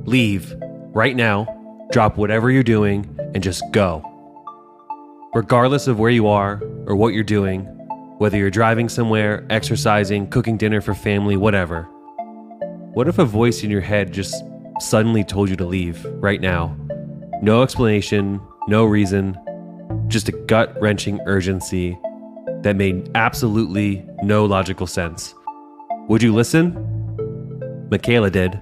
Leave right now, drop whatever you're doing, and just go. Regardless of where you are or what you're doing, whether you're driving somewhere, exercising, cooking dinner for family, whatever. What if a voice in your head just suddenly told you to leave right now? No explanation, no reason, just a gut-wrenching urgency that made absolutely no logical sense. Would you listen? Michaela did.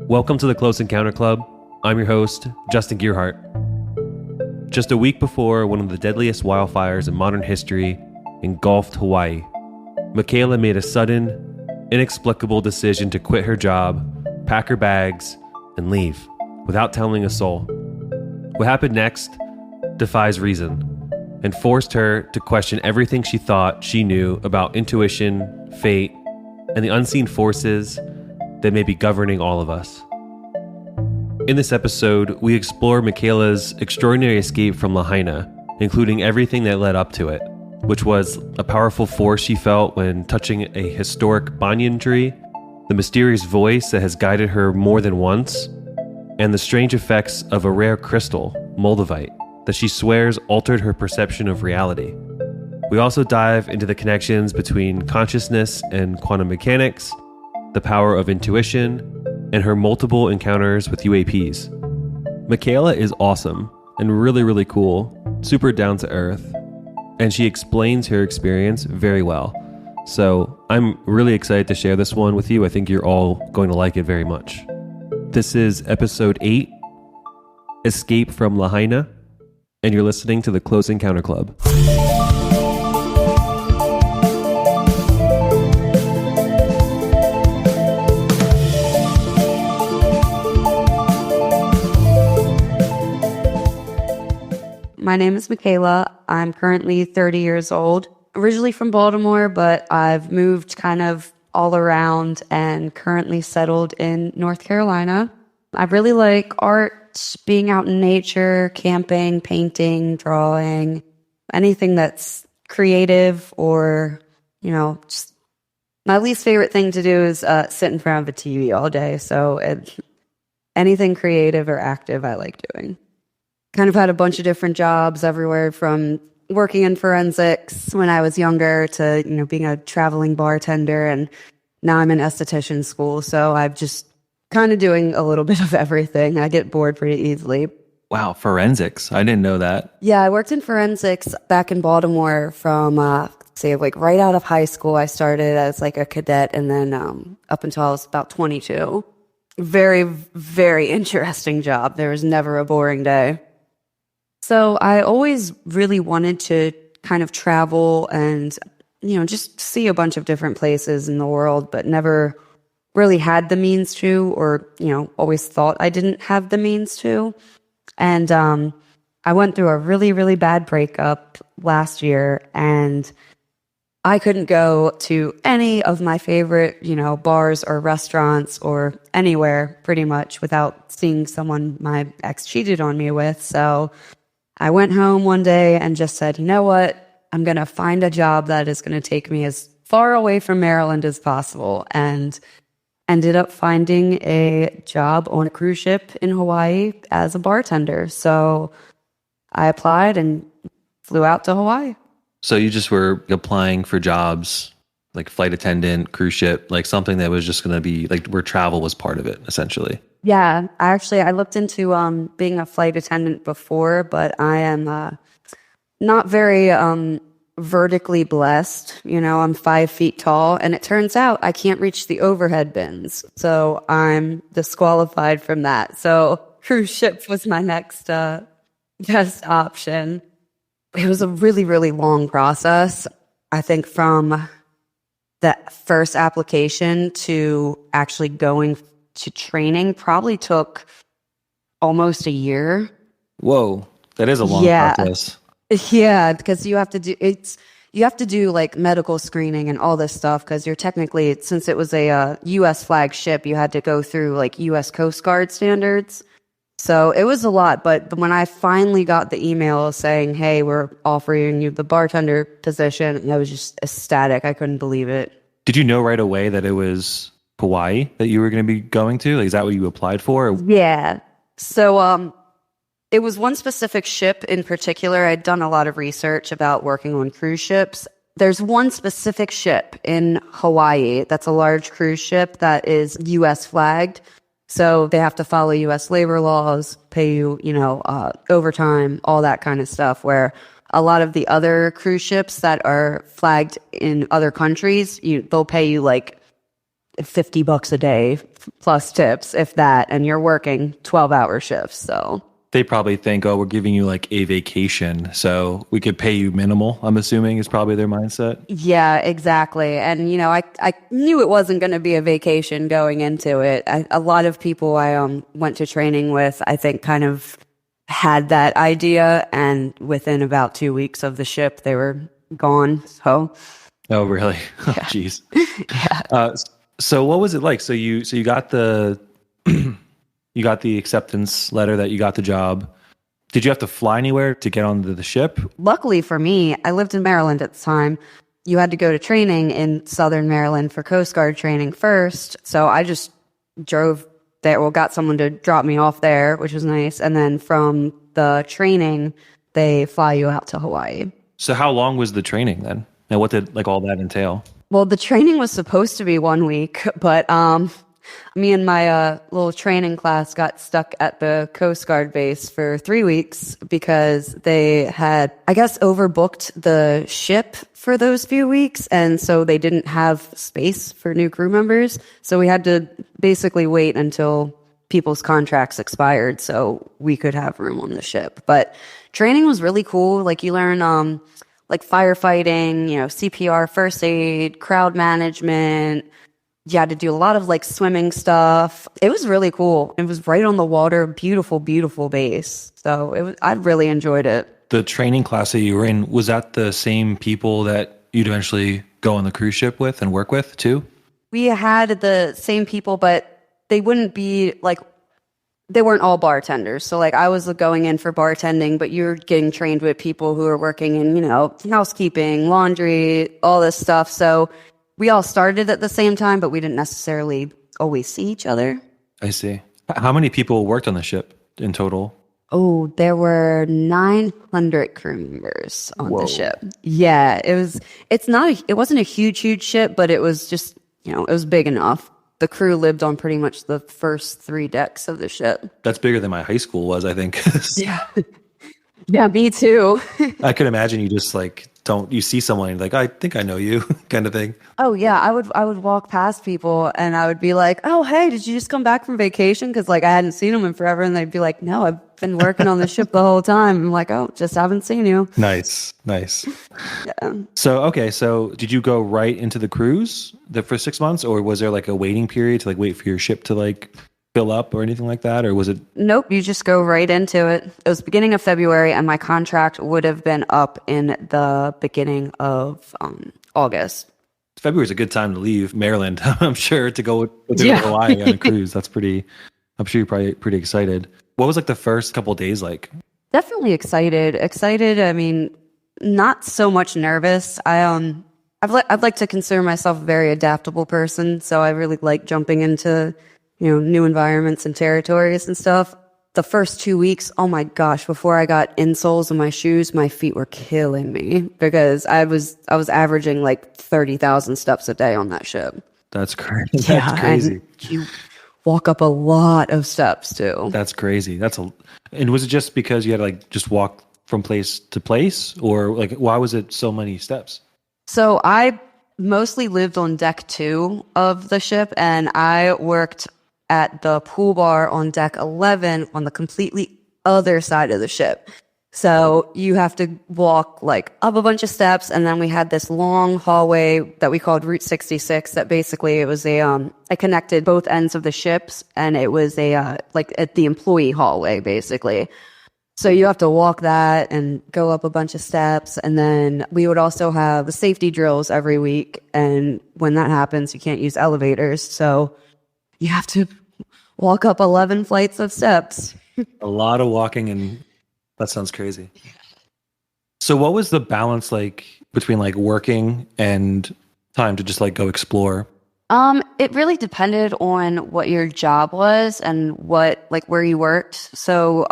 Welcome to the Close Encounter Club. I'm your host, Justin Gearhart. Just a week before one of the deadliest wildfires in modern history engulfed Hawaii, Michaela made a sudden, inexplicable decision to quit her job, pack her bags, and leave without telling a soul. What happened next defies reason and forced her to question everything she thought she knew about intuition, fate, and the unseen forces that may be governing all of us. In this episode, we explore Michaela's extraordinary escape from Lahaina, including everything that led up to it, which was a powerful force she felt when touching a historic banyan tree, the mysterious voice that has guided her more than once, and the strange effects of a rare crystal, Moldavite, that she swears altered her perception of reality. We also dive into the connections between consciousness and quantum mechanics, the power of intuition, and her multiple encounters with UAPs. Michaela is awesome and really, really cool, super down to earth, and she explains her experience very well. So I'm really excited to share this one with you. I think you're all going to like it very much. This is episode 8, Escape from Lahaina, and you're listening to the Close Encounter Club. My name is Michaela. I'm currently 30 years old, originally from Baltimore, but I've moved kind of all around and currently settled in North Carolina. I really like art, being out in nature, camping, painting, drawing, anything that's creative or, just my least favorite thing to do is sit in front of a TV all day. So anything creative or active I like doing. Kind of had a bunch of different jobs everywhere from working in forensics when I was younger to, being a traveling bartender. And now I'm in esthetician school. So I'm just kind of doing a little bit of everything. I get bored pretty easily. Wow, forensics. I didn't know that. Yeah, I worked in forensics back in Baltimore from, right out of high school. I started as like a cadet and then up until I was about 22. Very, very interesting job. There was never a boring day. So I always really wanted to kind of travel and, just see a bunch of different places in the world, but never really had the means to, or, always thought I didn't have the means to. And I went through a really, really bad breakup last year, and I couldn't go to any of my favorite, bars or restaurants or anywhere pretty much without seeing someone my ex cheated on me with. So I went home one day and just said, you know what? I'm going to find a job that is going to take me as far away from Maryland as possible. And ended up finding a job on a cruise ship in Hawaii as a bartender. So I applied and flew out to Hawaii. So you just were applying for jobs like flight attendant, cruise ship, like something that was just going to be like where travel was part of it, essentially. Yeah, I looked into being a flight attendant before, but I am not very vertically blessed. I'm 5 feet tall, and it turns out I can't reach the overhead bins, so I'm disqualified from that. So cruise ship was my next best option. It was a really, really long process. I think from the first application to actually going to training probably took almost a year. Whoa, that is a long process. Yeah, because you have to do like medical screening and all this stuff because you're technically, since it was a U.S. flag ship, you had to go through like U.S. Coast Guard standards. So it was a lot, but when I finally got the email saying, hey, we're offering you the bartender position, I was just ecstatic. I couldn't believe it. Did you know right away that it was Hawaii that you were going to be going to? Like, is that what you applied for? Yeah. So it was one specific ship in particular. I'd done a lot of research about working on cruise ships. There's one specific ship in Hawaii that's a large cruise ship that is U.S. flagged. So they have to follow U.S. labor laws, pay you, overtime, all that kind of stuff, where a lot of the other cruise ships that are flagged in other countries, they'll pay you like $50 a day plus tips, if that, and you're working 12-hour shifts. So they probably think, oh, we're giving you like a vacation, so we could pay you minimal, I'm assuming is probably their mindset. Yeah, exactly. And, I knew it wasn't going to be a vacation going into it. A lot of people I went to training with, I think, kind of had that idea. And within about 2 weeks of the ship, they were gone. So. Oh, really? Oh, jeez. Yeah. So what was it like? So you got the you got the acceptance letter that you got the job. Did you have to fly anywhere to get onto the ship? Luckily for me, I lived in Maryland at the time. You had to go to training in Southern Maryland for Coast Guard training first. So I just drove there. Well, got someone to drop me off there, which was nice. And then from the training, they fly you out to Hawaii. So how long was the training then? And what did like all that entail? Well, the training was supposed to be 1 week, but me and my little training class got stuck at the Coast Guard base for 3 weeks because they had, I guess, overbooked the ship for those few weeks. And so they didn't have space for new crew members. So we had to basically wait until people's contracts expired so we could have room on the ship. But training was really cool. Like you learn like firefighting, CPR, first aid, crowd management. You had to do a lot of like swimming stuff. It was really cool. It was right on the water, beautiful, beautiful base. So I really enjoyed it. The training class that you were in, was that the same people that you'd eventually go on the cruise ship with and work with too? We had the same people, but they wouldn't be like, they weren't all bartenders. So like I was going in for bartending, but you're getting trained with people who are working in, housekeeping, laundry, all this stuff. So we all started at the same time, but we didn't necessarily always see each other. I see. How many people worked on the ship in total? Oh, there were 900 crew members on the ship. Yeah, it wasn't a huge ship, but it was just, it was big enough. The crew lived on pretty much the first 3 decks of the ship. That's bigger than my high school was, I think. Yeah. Yeah, me too. I could imagine you just like you see someone like, I think I know you kind of thing. Oh yeah, I would walk past people and I would be like, oh hey, did you just come back from vacation? Because like I hadn't seen them in forever, and they'd be like, no, I've been working on the ship the whole time. I'm like, oh, just haven't seen you. Nice. Yeah. So did you go right into the cruise for 6 months, or was there like a waiting period to like wait for your ship to like fill up or anything like that, or was it? Nope, you just go right into it. It was beginning of February, and my contract would have been up in the beginning of August. February is a good time to leave Maryland, I'm sure, to go to Hawaii on a cruise. I'm sure you're probably pretty excited. What was like the first couple of days like? Definitely excited. I mean, not so much nervous. I'd like to consider myself a very adaptable person, so I really like jumping into new environments and territories and stuff. The first 2 weeks, oh my gosh, before I got insoles in my shoes, my feet were killing me because I was averaging like 30,000 steps a day on that ship. That's crazy. That's crazy. And you walk up a lot of steps too. That's crazy. And was it just because you had to like just walk from place to place, or like why was it so many steps? So I mostly lived on deck 2 of the ship, and I worked at the pool bar on deck 11 on the completely other side of the ship. So you have to walk like up a bunch of steps, and then we had this long hallway that we called Route 66 that basically it was I connected both ends of the ships, and it was like at the employee hallway basically. So you have to walk that and go up a bunch of steps, and then we would also have the safety drills every week, and when that happens, you can't use elevators, so you have to walk up 11 flights of steps. A lot of walking, and that sounds crazy. So what was the balance like between like working and time to just like go explore? It really depended on what your job was and where you worked. So,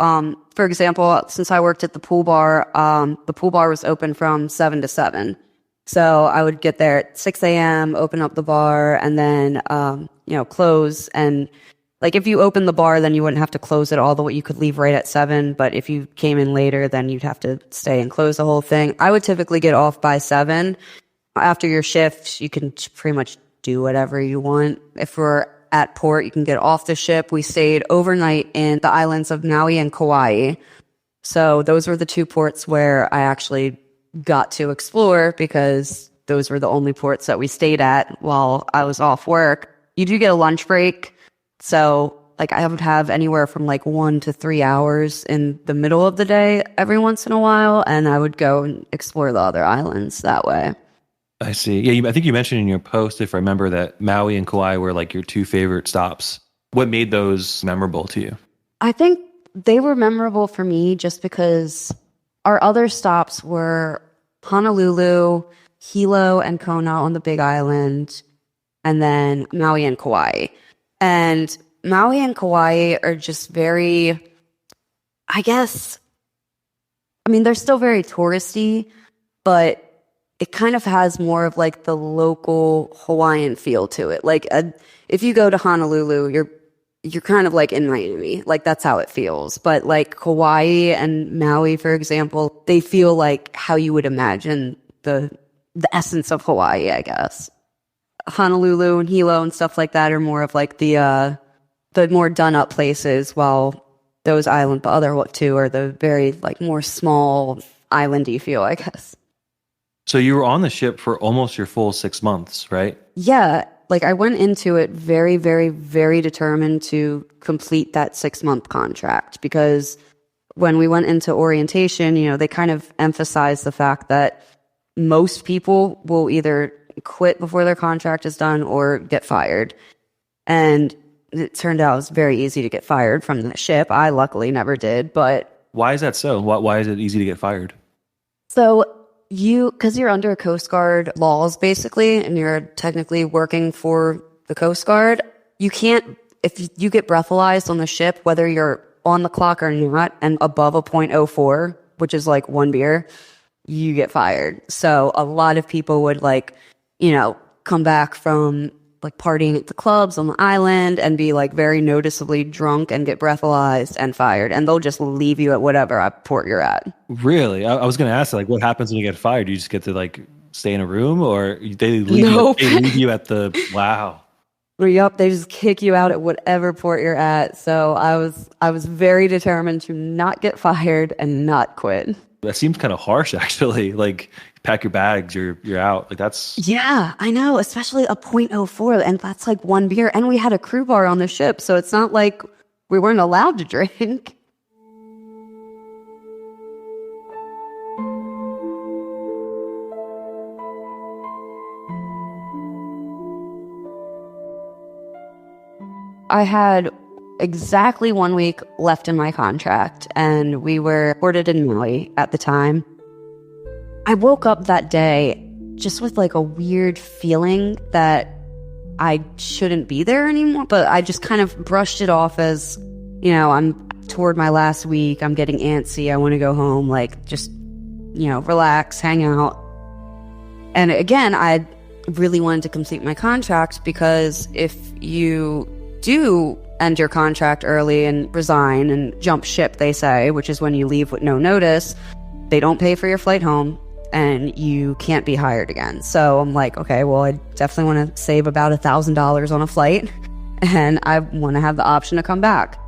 for example, since I worked at the pool bar was open from 7 to 7. So I would get there at 6 a.m., open up the bar, and then, close. And like if you open the bar, then you wouldn't have to close it all the way. You could leave right at 7. But if you came in later, then you'd have to stay and close the whole thing. I would typically get off by 7. After your shift, you can pretty much do whatever you want. If we're at port, you can get off the ship. We stayed overnight in the islands of Maui and Kauai. So those were the 2 ports where I actually got to explore, because those were the only ports that we stayed at while I was off work. You do get a lunch break. So like I would have anywhere from like 1 to 3 hours in the middle of the day every once in a while. And I would go and explore the other islands that way. I see. Yeah, I think you mentioned in your post, if I remember, that Maui and Kauai were like your 2 favorite stops. What made those memorable to you? I think they were memorable for me just because our other stops were Honolulu, Hilo, and Kona on the Big Island, and then Maui and Kauai. And Maui and Kauai are just very, they're still very touristy, but it kind of has more of like the local Hawaiian feel to it. Like if you go to Honolulu, you're kind of like in Miami. Like that's how it feels. But like Kauai and Maui, for example, they feel like how you would imagine the essence of Hawaii, I guess. Honolulu and Hilo and stuff like that are more of like the more done up places, while those the other 2 are the very like more small islandy feel, I guess. So you were on the ship for almost your full 6 months, right? Yeah. Like I went into it very, very, very determined to complete that 6-month contract, because when we went into orientation, they kind of emphasized the fact that most people will either quit before their contract is done or get fired. And it turned out it was very easy to get fired from the ship. I luckily never did, but... Why is that so? Why is it easy to get fired? So because you're under Coast Guard laws, basically, and you're technically working for the Coast Guard, you can't, if you get breathalyzed on the ship, whether you're on the clock or not, and above a .04, which is like 1 beer, you get fired. So a lot of people would come back from like partying at the clubs on the island and be like very noticeably drunk and get breathalyzed and fired, and they'll just leave you at whatever port you're at. Really? I was going to ask, like, what happens when you get fired? Do you just get to like stay in a room, or they leave you at the... Wow. Yup, they just kick you out at whatever port you're at. So I was very determined to not get fired and not quit. That seems kind of harsh, actually. Like, pack your bags, you're out. Like, that's... Yeah, I know, especially a .04, and that's like 1 beer. And we had a crew bar on the ship, so it's not like we weren't allowed to drink. I had exactly 1 week left in my contract, and we were ported in Maui at the time. I woke up that day just with like a weird feeling that I shouldn't be there anymore, but I just kind of brushed it off as, I'm toward my last week, I'm getting antsy, I want to go home, like just, relax, hang out. And again, I really wanted to complete my contract, because if you do end your contract early and resign and jump ship, they say, which is when you leave with no notice, they don't pay for your flight home and you can't be hired again. So I'm like, okay, well, I definitely want to save about $1,000 on a flight, and I want to have the option to come back.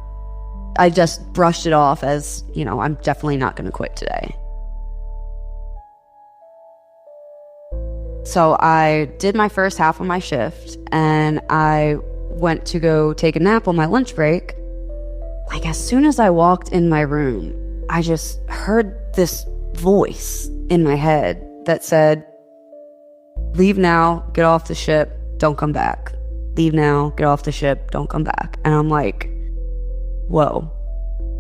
I just brushed it off as, I'm definitely not going to quit today. So I did my first half of my shift, and I went to go take a nap on my lunch break. Like, as soon as I walked in my room, I just heard this voice in my head that said, leave now, get off the ship, don't come back. Leave now, get off the ship, don't come back. And I'm like, whoa,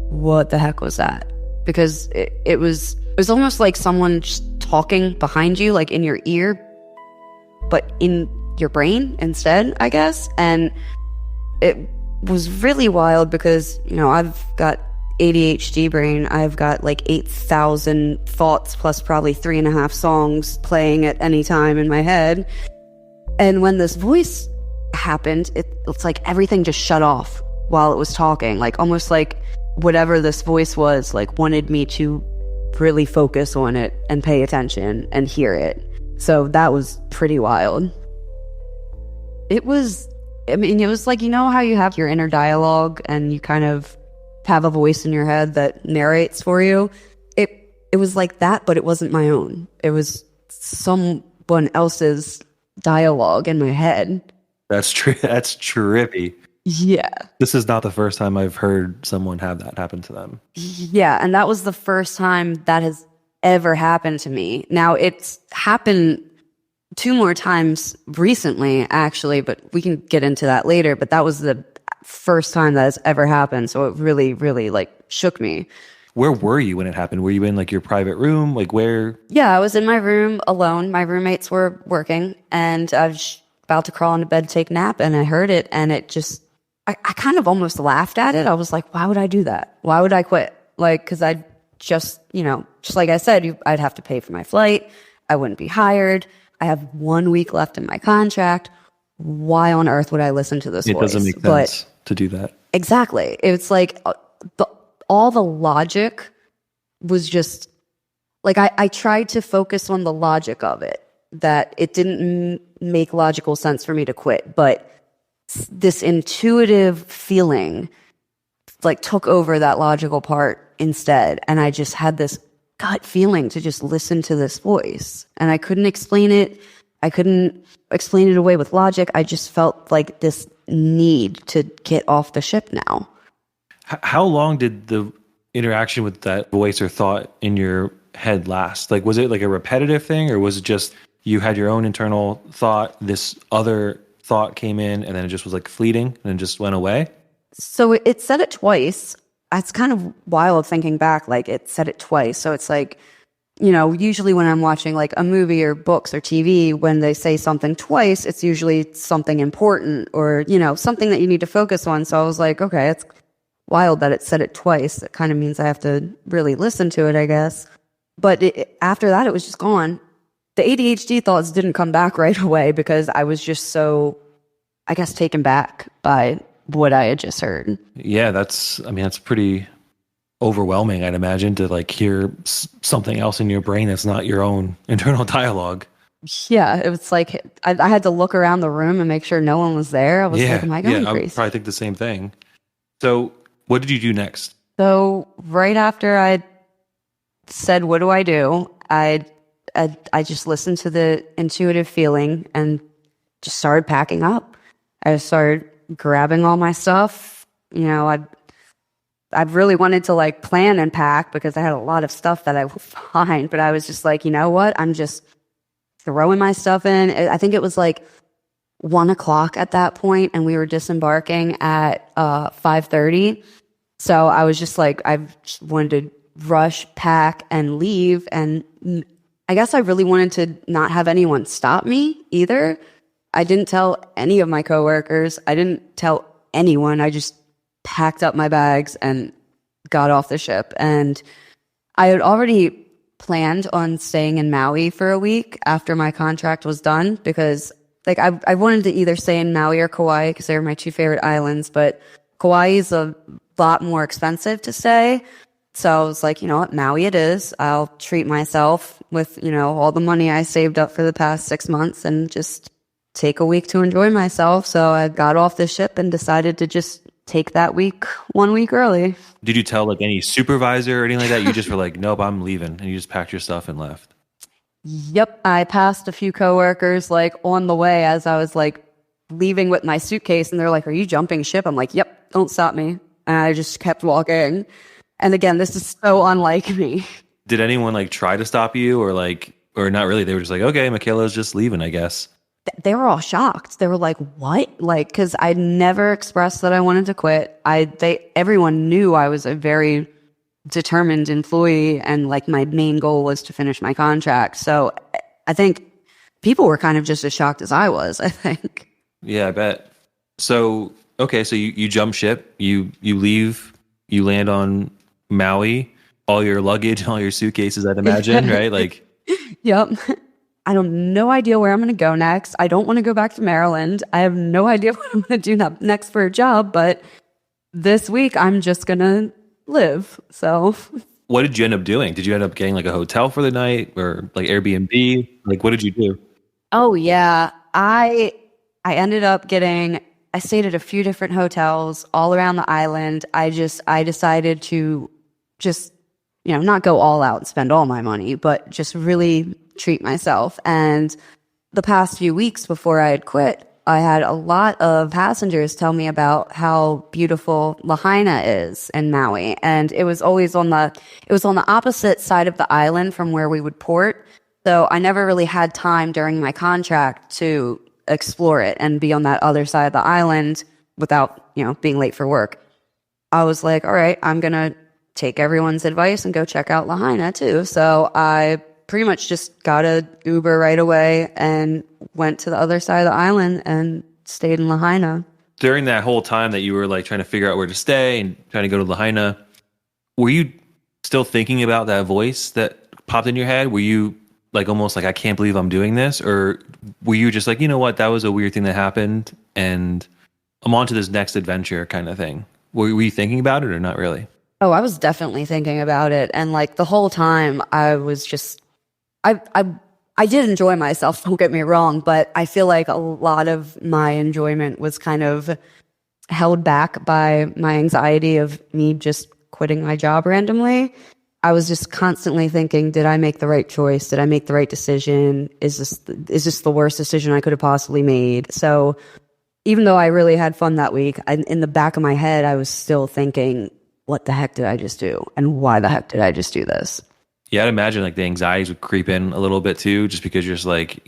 what the heck was that? Because it was almost like someone just talking behind you, like in your ear, but in your brain instead, I guess. And it was really wild because, you know, I've got ADHD brain. I've got like 8,000 thoughts plus probably 3.5 songs playing at any time in my head. And when this voice happened, it's like everything just shut off while it was talking, like almost like whatever this voice was like wanted me to really focus on it and pay attention and hear it. So that was pretty wild. It was like, you know how you have your inner dialogue and you kind of have a voice in your head that narrates for you? It was like that, but it wasn't my own. It was someone else's dialogue in my head. That's true. That's trippy. Yeah. This is not the first time I've heard someone have that happen to them. Yeah, and that was the first time that has ever happened to me. Now, it's happened 2 more times recently, actually, but we can get into that later. But that was the first time that has ever happened. So it really, really like shook me. Where were you when it happened? Were you in like your private room? Like where? Yeah, I was in my room alone. My roommates were working and I was about to crawl into bed to take a nap and I heard it and it just, I kind of almost laughed at it. I was like, why would I do that? Why would I quit? Like, cause I just, you know, just like I said, I'd have to pay for my flight. I wouldn't be hired. I have 1 week left in my contract. Why on earth would I listen to this voice? It doesn't make sense to do that. Exactly. It's like all the logic was just like, I tried to focus on the logic of it, that it didn't make logical sense for me to quit. But this intuitive feeling like took over that logical part instead. And I just had this gut feeling to just listen to this voice. And I couldn't explain it. I couldn't explain it away with logic. I just felt like this need to get off the ship now. How long did the interaction with that voice or thought in your head last? Like, was it like a repetitive thing, or was it just you had your own internal thought, this other thought came in, and then it just was like fleeting and then just went away? So it said it twice. It's kind of wild thinking back, like it said it twice. So it's like, you know, usually when I'm watching like a movie or books or TV, when they say something twice, it's usually something important or, you know, something that you need to focus on. So I was like, okay, it's wild that it said it twice. It kind of means I have to really listen to it, I guess. But after that, it was just gone. The ADHD thoughts didn't come back right away because I was just so, I guess, taken back by what I had just heard. Yeah, that's pretty overwhelming, I'd imagine, to like hear something else in your brain that's not your own internal dialogue. Yeah, it was like I had to look around the room and make sure no one was there. I was like, am I going crazy? I would probably think the same thing. So what did you do next? So right after I said, what do? I just listened to the intuitive feeling and just started packing up. I started grabbing all my stuff. You know, I really wanted to like plan and pack because I had a lot of stuff that I would find, but I was just like, you know what? I'm just throwing my stuff in. I think it was like 1:00 at that point, and we were disembarking at 5:30. So I was just like, I just wanted to rush, pack, and leave. And I guess I really wanted to not have anyone stop me either. I didn't tell any of my coworkers. I didn't tell anyone. I just packed up my bags and got off the ship. And I had already planned on staying in Maui for a week after my contract was done because like I wanted to either stay in Maui or Kauai because they were my 2 favorite islands, but Kauai is a lot more expensive to stay. So I was like, you know what, Maui it is. I'll treat myself with, you know, all the money I saved up for the past 6 months and just take a week to enjoy myself. So I got off the ship and decided to just take that week 1 week early. Did you tell like any supervisor or anything like that? You just were like, nope, I'm leaving. And you just packed your stuff and left. Yep. I passed a few coworkers like on the way as I was like leaving with my suitcase and they're like, are you jumping ship? I'm like, yep, don't stop me. And I just kept walking. And again, this is so unlike me. Did anyone like try to stop you or not really? They were just like, okay, Michaela's just leaving, I guess. They were all shocked. They were like, what? Like, cause I'd never expressed that I wanted to quit. Everyone knew I was a very determined employee and like my main goal was to finish my contract. So I think people were kind of just as shocked as I was, I think. Yeah, I bet. So, okay, so you jump ship, you leave, you land on Maui, all your luggage, all your suitcases, I'd imagine, right? Like, Yep. I have no idea where I'm going to go next. I don't want to go back to Maryland. I have no idea what I'm going to do next for a job, but this week I'm just going to live. So, what did you end up doing? Did you end up getting like a hotel for the night or like Airbnb? Like, what did you do? oh yeah, I ended up I stayed at a few different hotels all around the island. I decided to just, not go all out and spend all my money, but just really treat myself. And the past few weeks before I had quit, I had a lot of passengers tell me about how beautiful Lahaina is in Maui. And it was always on the opposite side of the island from where we would port. So I never really had time during my contract to explore it and be on that other side of the island without, being late for work. I was like, all right, I'm going to take everyone's advice and go check out Lahaina too. So I pretty much just got a Uber right away and went to the other side of the island and stayed in Lahaina. During that whole time that you were like trying to figure out where to stay and trying to go to Lahaina, were you still thinking about that voice that popped in your head? Were you like almost like, I can't believe I'm doing this? Or were you just like, you know what, that was a weird thing that happened and I'm on to this next adventure kind of thing? Were you thinking about it or not really? Oh, I was definitely thinking about it. And like the whole time I was just, I did enjoy myself, don't get me wrong, but I feel like a lot of my enjoyment was kind of held back by my anxiety of me just quitting my job randomly. I was just constantly thinking, did I make the right choice? Did I make the right decision? Is this the worst decision I could have possibly made? So even though I really had fun that week, in the back of my head, I was still thinking, what the heck did I just do? And why the heck did I just do this? Yeah, I'd imagine like the anxieties would creep in a little bit too, just because you're just like,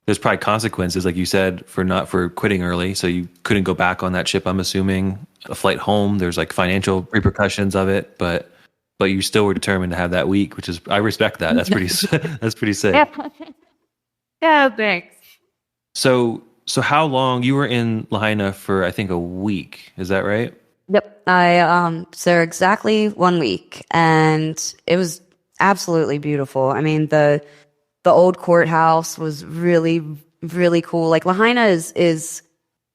there's probably consequences, like you said, for quitting early. So you couldn't go back on that ship, I'm assuming. A flight home, there's like financial repercussions of it, but you still were determined to have that week, which is, I respect that. That's pretty that's pretty sick. Yeah. Yeah, thanks. So how long you were in Lahaina for? I think a week. Is that right? Yep. So exactly 1 week, and it was absolutely beautiful. I mean, the old courthouse was really, really cool. Like Lahaina is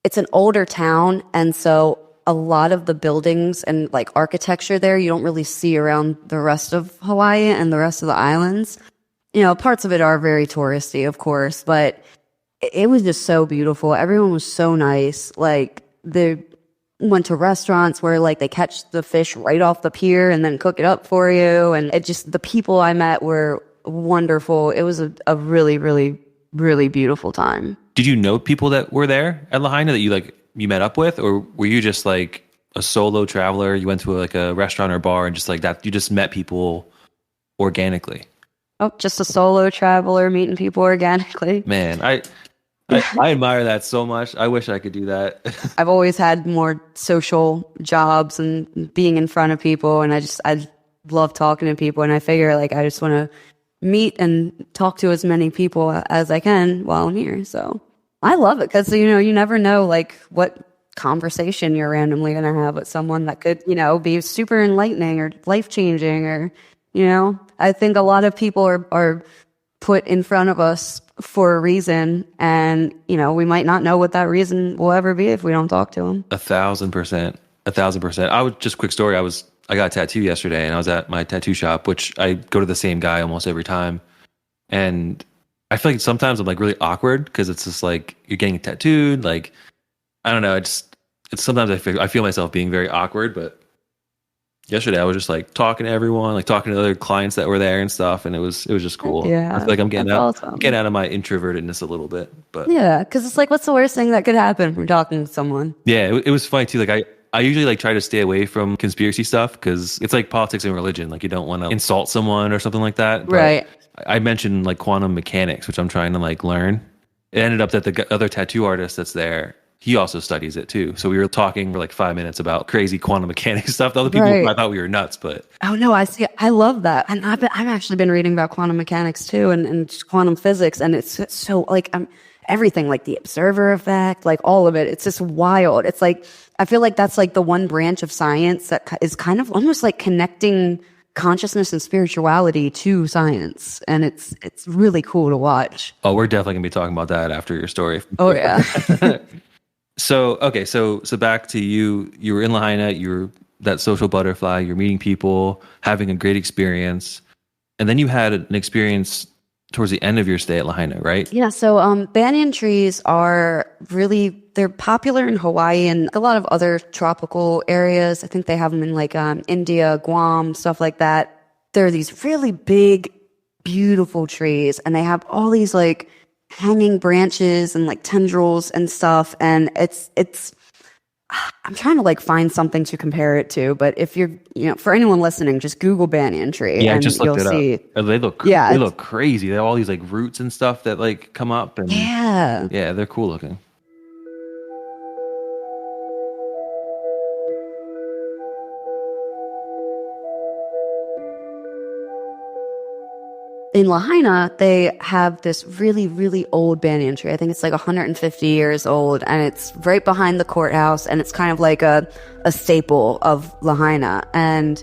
it's an older town, and so a lot of the buildings and like architecture there you don't really see around the rest of Hawaii and the rest of the islands. Parts of it are very touristy, of course, but it was just so beautiful. Everyone was so nice. Like they went to restaurants where like they catch the fish right off the pier and then cook it up for you. And the people I met were wonderful. It was a really, really, really beautiful time. Did you know people that were there at Lahaina that you met up with, or were you just like a solo traveler? You went to like a restaurant or bar and just like that, you just met people organically? Oh, just a solo traveler meeting people organically. Man, I admire that so much. I wish I could do that. I've always had more social jobs and being in front of people, and I love talking to people, and I figure like I just want to meet and talk to as many people as I can while I'm here. So I love it because you never know like what conversation you're randomly going to have with someone that could be super enlightening or life changing, or I think a lot of people are put in front of us for a reason, and we might not know what that reason will ever be if we don't talk to them. 1,000%. 1,000%. Just quick story. I got a tattoo yesterday, and I was at my tattoo shop, which I go to the same guy almost every time. And I feel like sometimes I'm like really awkward because it's just like you're getting tattooed. Like, I don't know. It's sometimes I feel myself being very awkward, but yesterday I was just like talking to everyone, like talking to other clients that were there and stuff, and it was just cool. Yeah, I feel like I'm getting out awesome. of my introvertedness a little bit, but yeah, because it's like, what's the worst thing that could happen from talking to someone? Yeah, it was funny too. Like I usually like try to stay away from conspiracy stuff because it's like politics and religion. Like you don't want to insult someone or something like that. But right. I mentioned like quantum mechanics, which I'm trying to like learn. It ended up that the other tattoo artist that's there, he also studies it too. So we were talking for like 5 minutes about crazy quantum mechanics stuff. The other people Right. I thought we were nuts, but Oh no, I see. I love that, and I've actually been reading about quantum mechanics too, and just quantum physics, and it's so like everything, like the observer effect, like all of it. It's just wild. It's like I feel like that's like the one branch of science that is kind of almost like connecting consciousness and spirituality to science, and it's really cool to watch. oh, we're definitely gonna be talking about that after your story. Oh yeah. So okay, so back to you. You were in Lahaina. You were that social butterfly. You're meeting people, having a great experience, and then you had an experience towards the end of your stay at Lahaina, right? Yeah, so banyan trees are they're popular in Hawaii and a lot of other tropical areas. I think they have them in like India, Guam, stuff like that. They're these really big, beautiful trees, and they have all these like hanging branches and like tendrils and stuff. And it's I'm trying to like find something to compare it to, but if you're, for anyone listening, just Google banyan tree. Yeah, I and just you'll looked it see. up. They look crazy. They have all these like roots and stuff that like come up, and Yeah. yeah, they're cool looking. In Lahaina, they have this really, really old banyan tree. I think it's like 150 years old, and it's right behind the courthouse, and it's kind of like a staple of Lahaina. And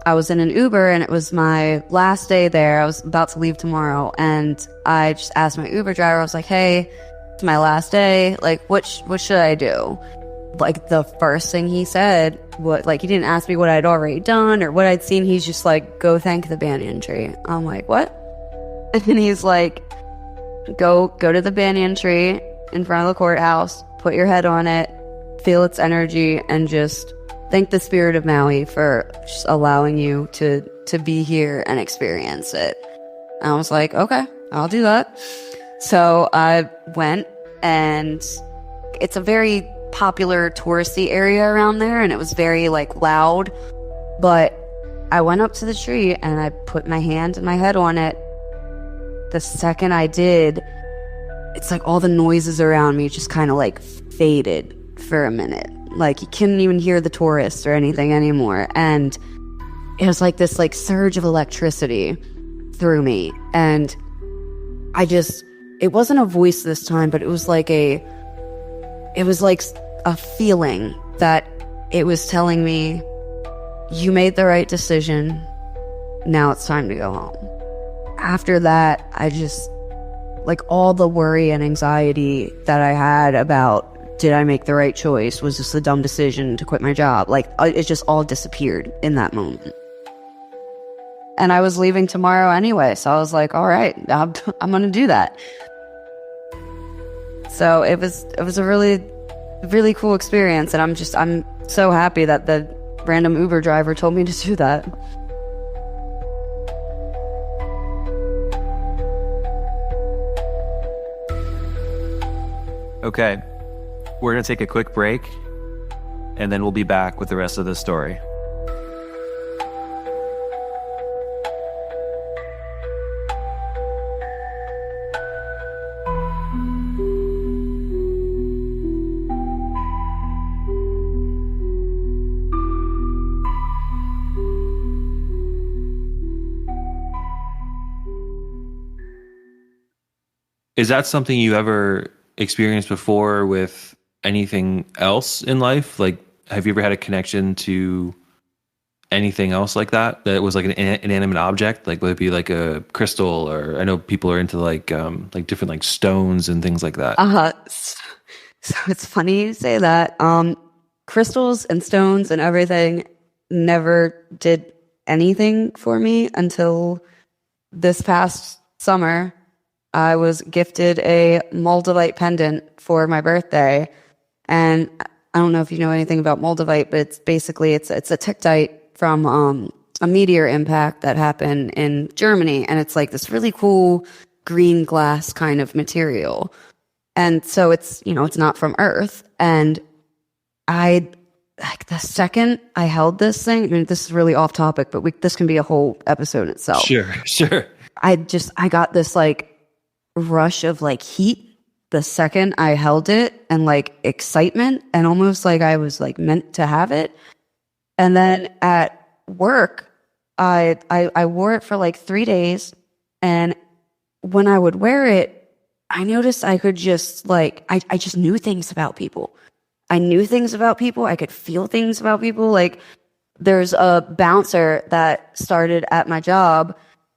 I was in an Uber, and it was my last day there. I was about to leave tomorrow, and I just asked my Uber driver, I was like, hey, it's my last day. Like, what should I do? Like, the first thing he said, he didn't ask me what I'd already done or what I'd seen. He's just like, go thank the banyan tree. I'm like, what? And he's like, go to the banyan tree in front of the courthouse, put your head on it, feel its energy, and just thank the spirit of Maui for just allowing you to be here and experience it. And I was like, okay, I'll do that. So I went, and it's a very popular touristy area around there, and it was very like loud. But I went up to the tree and I put my hand and my head on it. The second I did, it's like all the noises around me just kind of like faded for a minute. Like you couldn't even hear the tourists or anything anymore. And it was like this like surge of electricity through me. And it wasn't a voice this time, but it was like a feeling that it was telling me, you made the right decision. Now it's time to go home. After that, I just, like, all the worry and anxiety that I had about, did I make the right choice? Was this a dumb decision to quit my job? Like, it just all disappeared in that moment. And I was leaving tomorrow anyway, so I was like, all right, I'm going to do that. So it was a really, really cool experience, and I'm so happy that the random Uber driver told me to do that. Okay, we're going to take a quick break, and then we'll be back with the rest of the story. Is that something you ever experienced before with anything else in life? Like, have you ever had a connection to anything else like that was like an inanimate object? Like, would it be like a crystal, or I know people are into like different like stones and things like that. So it's funny you say that. Crystals and stones and everything never did anything for me until this past summer. I was gifted a Moldavite pendant for my birthday, and I don't know if you know anything about Moldavite, but it's basically it's a tektite from a meteor impact that happened in Germany, and it's like this really cool green glass kind of material, and so it's not from Earth. And I, like, the second I held this thing, I mean, this is really off topic, but this can be a whole episode in itself. Sure. I got this like rush of like heat the second I held it, and like excitement, and almost like I was like meant to have it. And then at work, I wore it for like 3 days, and when I would wear it, I noticed I could just like I just knew things about people. I knew things about people. I could feel things about people. Like there's a bouncer that started at my job.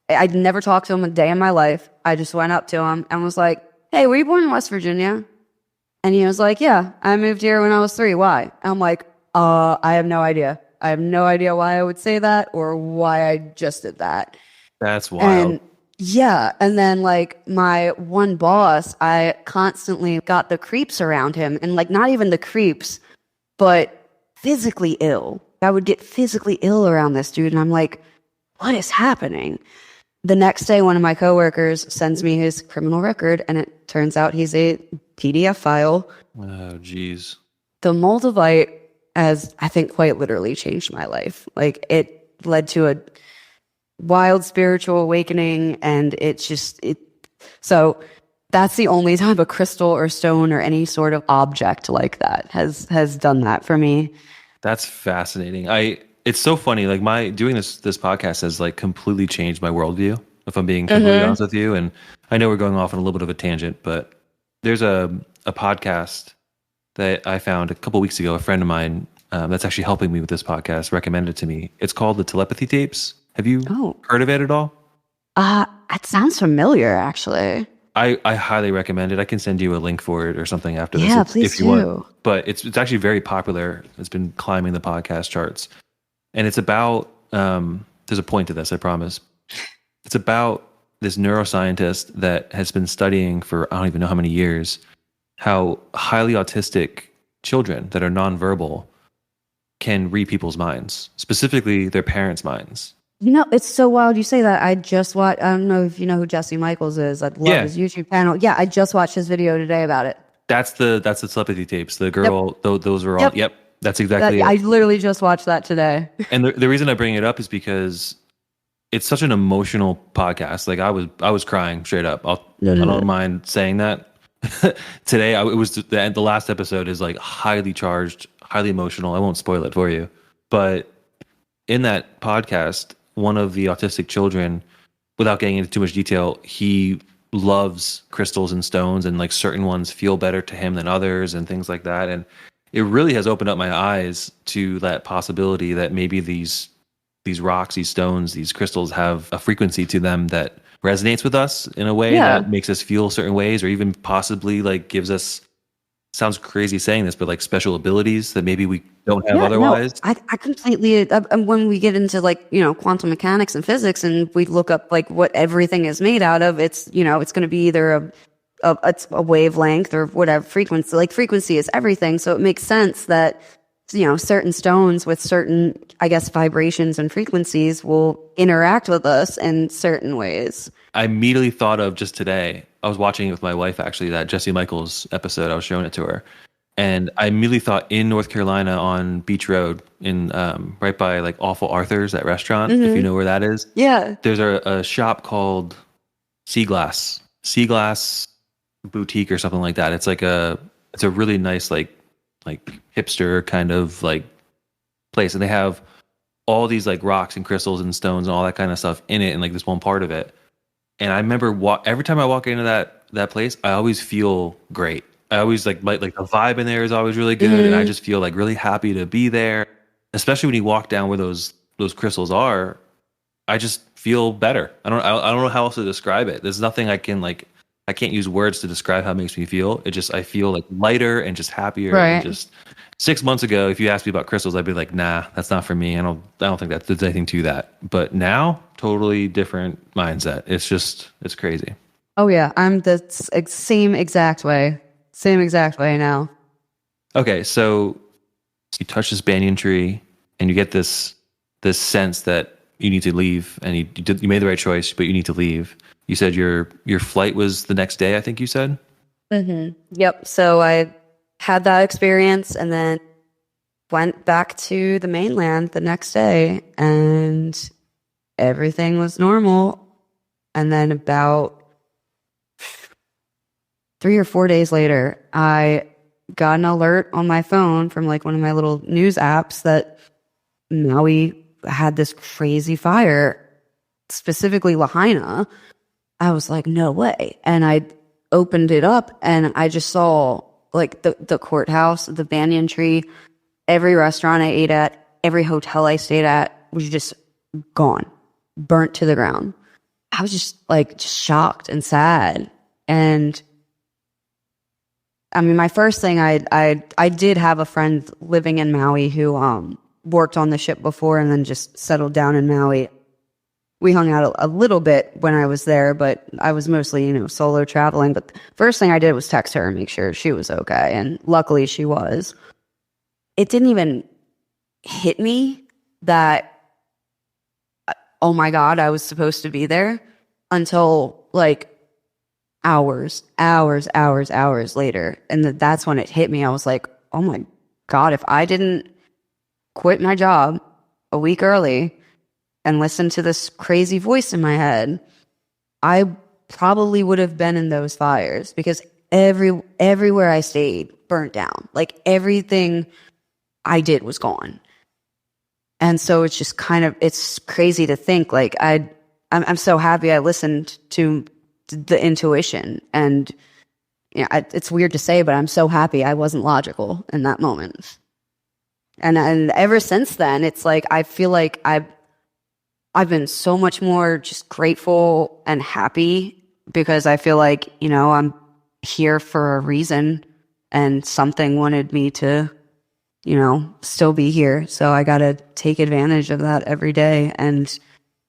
I'd never talked to him a day in my life. I just went up to him and was like, "Hey, were you born in West Virginia?" And he was like, "Yeah, I moved here when I was 3. Why?" And I'm like, I have no idea. I have no idea why I would say that or why I just did that." That's wild. And yeah, and then like my one boss, I constantly got the creeps around him, and like not even the creeps, but physically ill. I would get physically ill around this dude, and I'm like, what is happening? The next day, one of my coworkers sends me his criminal record, and it turns out he's a PDF file. Oh, geez. The Moldavite has, I think, quite literally changed my life. Like it led to a wild spiritual awakening, and so that's the only time a crystal or stone or any sort of object like that has done that for me. That's fascinating. It's so funny. Like doing this podcast has like completely changed my worldview, if I'm being completely honest with you. And I know we're going off on a little bit of a tangent, but there's a podcast that I found a couple weeks ago. A friend of mine that's actually helping me with this podcast recommended it to me. It's called the Telepathy Tapes. Have you heard of it at all? It sounds familiar, actually. I highly recommend it. I can send you a link for it or something after this. Yeah, please if you want. But it's actually very popular. It's been climbing the podcast charts. And it's about, there's a point to this, I promise. It's about this neuroscientist that has been studying for I don't even know how many years, how highly autistic children that are nonverbal can read people's minds, specifically their parents' minds. You know, it's so wild you say that. I just watched, I don't know if you know who Jesse Michaels is. I love his YouTube channel. Yeah, I just watched his video today about it. That's the Telepathy Tapes. The girl, those were all, that's exactly it. I literally just watched that today. And the reason I bring it up is because it's such an emotional podcast. Like I was crying straight up. I don't mind saying that. Today, it was the last episode is like highly charged, highly emotional. I won't spoil it for you. But in that podcast, one of the autistic children, without getting into too much detail, he loves crystals and stones, and like certain ones feel better to him than others and things like that. And it really has opened up my eyes to that possibility that maybe these rocks, these stones, these crystals have a frequency to them that resonates with us in a way that makes us feel certain ways, or even possibly like gives us, sounds crazy saying this, but like special abilities that maybe we don't have otherwise. No, I completely, when we get into like, you know, quantum mechanics and physics and we look up like what everything is made out of, it's, you know, it's going to be either a wavelength or whatever frequency. Like frequency is everything. So it makes sense that, you know, certain stones with certain, I guess, vibrations and frequencies will interact with us in certain ways. I immediately thought of just today, I was watching it with my wife, actually, that Jesse Michaels episode. I was showing it to her. And I immediately thought in North Carolina on Beach Road, in right by like Awful Arthur's, that restaurant, if you know where that is. Yeah. There's a shop called Seaglass Boutique or something like that. It's like it's a really nice like hipster kind of like place. And they have all these like rocks and crystals and stones and all that kind of stuff in it, and like this one part of it. And I remember every time I walk into that place, I always feel great. I always like the vibe in there is always really good, and I just feel like really happy to be there. Especially when you walk down where those crystals are, I just feel better. I don't know how else to describe it. There's nothing I can't use words to describe how it makes me feel. I feel like lighter and just happier. Right. And just 6 months ago, if you asked me about crystals, I'd be like, nah, that's not for me. I don't think there's anything to that. But now, totally different mindset. It's crazy. Oh yeah, I'm the same exact way now. Okay, so you touch this banyan tree, and you get this sense that you need to leave, and you made the right choice, but you need to leave. You said your flight was the next day, I think you said? Mm-hmm. Yep. So I had that experience and then went back to the mainland the next day, and everything was normal. And then about 3 or 4 days later, I got an alert on my phone from like one of my little news apps that Maui had this crazy fire, specifically Lahaina. I was like, no way. And I opened it up and I just saw like the courthouse, the banyan tree, every restaurant I ate at, every hotel I stayed at was just gone, burnt to the ground. I was just shocked and sad. And I mean, my first thing, I did have a friend living in Maui who worked on the ship before and then just settled down in Maui. We hung out a little bit when I was there, but I was mostly, solo traveling. But the first thing I did was text her and make sure she was okay. And luckily she was. It didn't even hit me that, oh my God, I was supposed to be there until like hours later. And that's when it hit me. I was like, oh my God, if I didn't quit my job a week early and listen to this crazy voice in my head, I probably would have been in those fires, because everywhere I stayed burnt down. Like everything I did was gone. And so it's just it's crazy to think like I'm so happy I listened to the intuition. And it's weird to say, but I'm so happy I wasn't logical in that moment. And ever since then, it's like I feel like I've been so much more just grateful and happy, because I feel like, I'm here for a reason and something wanted me to, still be here. So I got to take advantage of that every day. And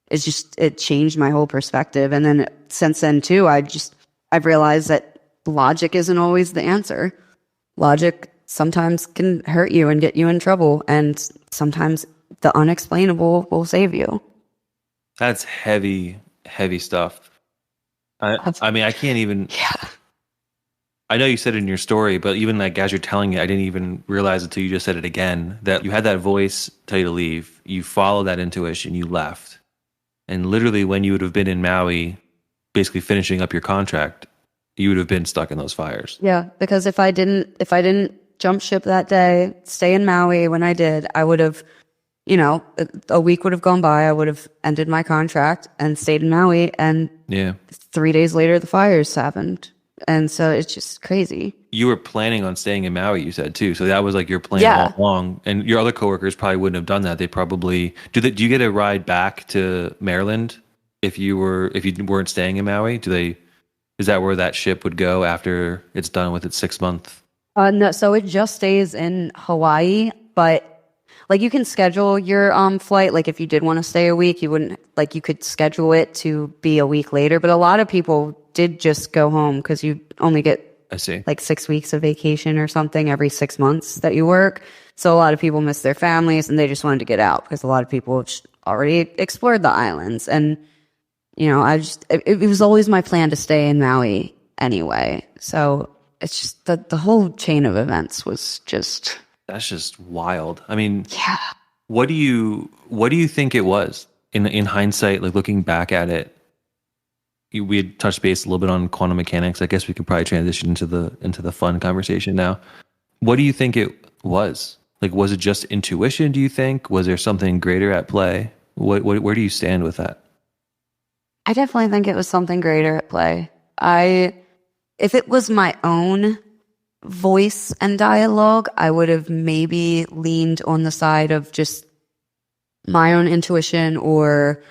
it changed my whole perspective. And then since then too, I've realized that logic isn't always the answer. Logic sometimes can hurt you and get you in trouble. And sometimes the unexplainable will save you. That's heavy, heavy stuff. I mean, I can't even. Yeah. I know you said it in your story, but even like as you're telling it, I didn't even realize until you just said it again that you had that voice tell you to leave. You followed that intuition, you left. And literally when you would have been in Maui, basically finishing up your contract, you would have been stuck in those fires. Yeah, because if I didn't jump ship that day, stay in Maui when I did, I would have, a week would have gone by, I would have ended my contract and stayed in Maui, and 3 days later the fires happened. And so it's just crazy. You were planning on staying in Maui, you said too. So that was like your plan all along. And your other coworkers probably wouldn't have done that. They probably do you get a ride back to Maryland if you weren't staying in Maui? Is that where that ship would go after it's done with its 6-month? No, so it just stays in Hawaii, but like you can schedule your flight. Like if you did want to stay a week, you could schedule it to be a week later. But a lot of people did just go home because you only get like 6 weeks of vacation or something every 6 months that you work. So a lot of people miss their families and they just wanted to get out, because a lot of people already explored the islands. And it was always my plan to stay in Maui anyway. So it's just the whole chain of events was just. That's just wild. I mean, yeah. What do you think it was in hindsight, like looking back at it? We had touched base a little bit on quantum mechanics. I guess we could probably transition into the fun conversation now. What do you think it was? Like, was it just intuition, do you think? Was there something greater at play? Where do you stand with that? I definitely think it was something greater at play. If it was my own voice and dialogue, I would have maybe leaned on the side of just my own intuition, or,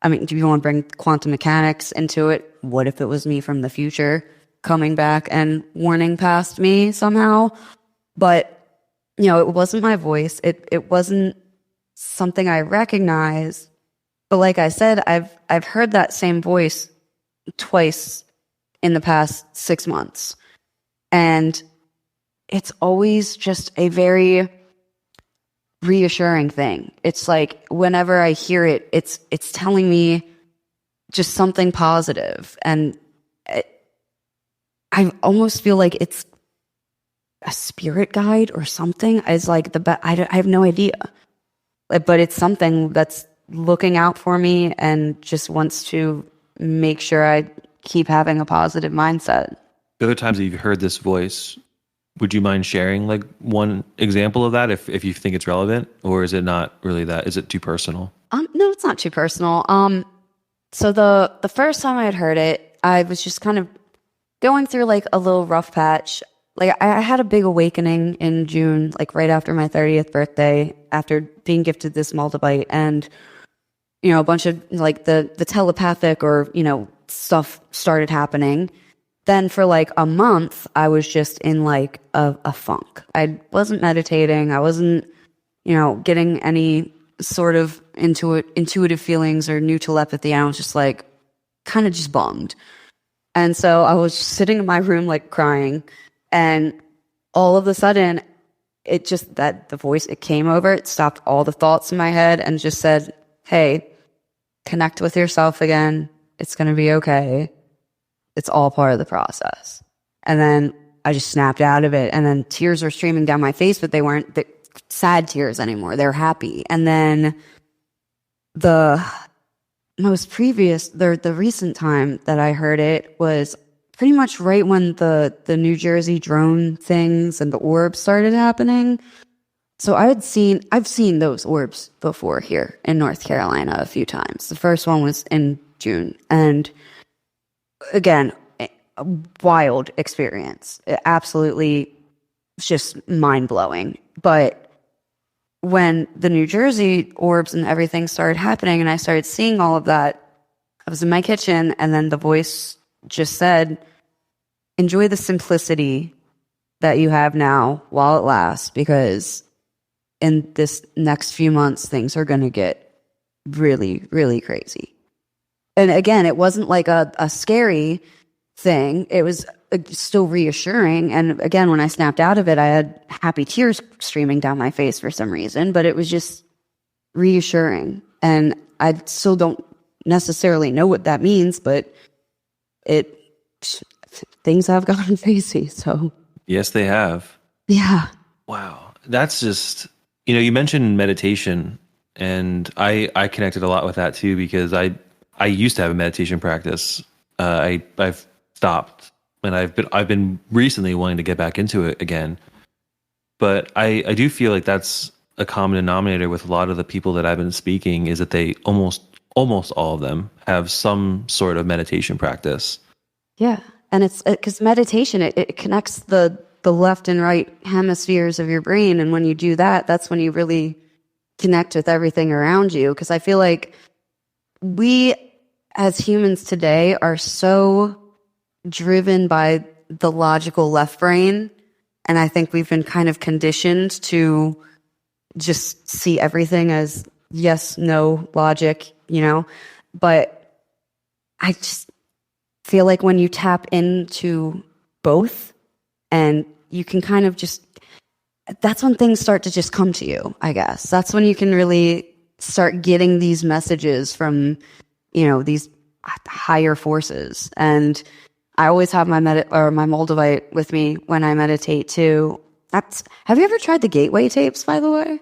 I mean, do you want to bring quantum mechanics into it? What if it was me from the future coming back and warning past me somehow? But, it wasn't my voice. It wasn't something I recognized. But like I said, I've heard that same voice twice in the past 6 months. And it's always just a very reassuring thing. It's like whenever I hear it, it's telling me just something positive. And I almost feel like it's a spirit guide or something. It's like I have no idea. But it's something that's looking out for me and just wants to make sure I keep having a positive mindset. The other times that you've heard this voice, would you mind sharing like one example of that if you think it's relevant, or is it not really that? Is it too personal? No, it's not too personal. So the first time I had heard it, I was just kind of going through like a little rough patch. Like I had a big awakening in June, like right after my 30th birthday, after being gifted this Moldavite, and a bunch of like the telepathic or stuff started happening. Then for like a month, I was just in like a funk. I wasn't meditating. I wasn't, getting any sort of intuitive feelings or new telepathy. I was just like kind of just bummed. And so I was sitting in my room like crying, and all of a sudden the voice, it came over, it stopped all the thoughts in my head and just said, hey, connect with yourself again. It's going to be okay. It's all part of the process. And then I just snapped out of it, and then tears were streaming down my face, but they weren't sad tears anymore. They're happy. And then the recent time that I heard it was pretty much right when the New Jersey drone things and the orbs started happening. So I've seen those orbs before here in North Carolina a few times. The first one was in June, and again, a wild experience. It absolutely just mind-blowing. But when the New Jersey orbs and everything started happening and I started seeing all of that, I was in my kitchen, and then the voice just said, enjoy the simplicity that you have now while it lasts, because in this next few months, things are going to get really, really crazy. And again, it wasn't like a scary thing. It was still reassuring. And again, when I snapped out of it, I had happy tears streaming down my face for some reason, but it was just reassuring. And I still don't necessarily know what that means, but things have gotten crazy. So Yes, they have. yeah. Wow. That's just, you mentioned meditation, and I connected a lot with that too, because I used to have a meditation practice. I've stopped, and I've been recently wanting to get back into it again. But I do feel like that's a common denominator with a lot of the people that I've been speaking, is that they almost all of them have some sort of meditation practice. Yeah. And it's because meditation, it connects the left and right hemispheres of your brain. And when you do that, that's when you really connect with everything around you. Because I feel like we as humans today are so driven by the logical left brain. And I think we've been kind of conditioned to just see everything as yes, no logic, But I just feel like when you tap into both, and you can kind of that's when things start to just come to you, I guess. That's when you can really start getting these messages from, these higher forces. And I always have my Moldavite with me when I meditate too. Have you ever tried the gateway tapes, by the way?